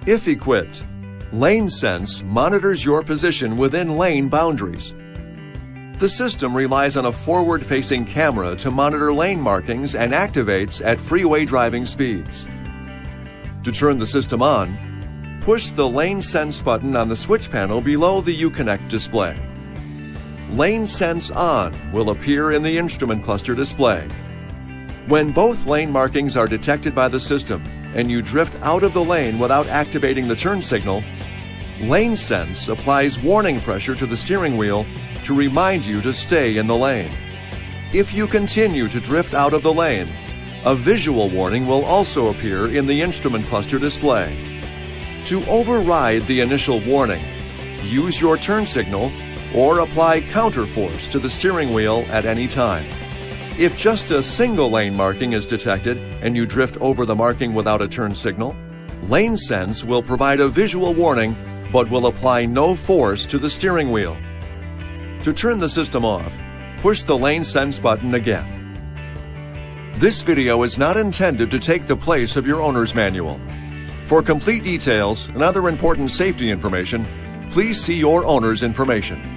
If equipped, LaneSense monitors your position within lane boundaries. The system relies on a forward-facing camera to monitor lane markings and activates at freeway driving speeds. To turn the system on, push the LaneSense button on the switch panel below the Uconnect display. LaneSense On will appear in the instrument cluster display. When both lane markings are detected by the system and you drift out of the lane without activating the turn signal, LaneSense applies warning pressure to the steering wheel to remind you to stay in the lane. If you continue to drift out of the lane, a visual warning will also appear in the instrument cluster display. To override the initial warning, use your turn signal or apply counterforce to the steering wheel at any time. If just a single lane marking is detected and you drift over the marking without a turn signal, LaneSense will provide a visual warning but will apply no force to the steering wheel. To turn the system off, push the LaneSense button again. This video is not intended to take the place of your owner's manual. For complete details and other important safety information, please see your owner's information.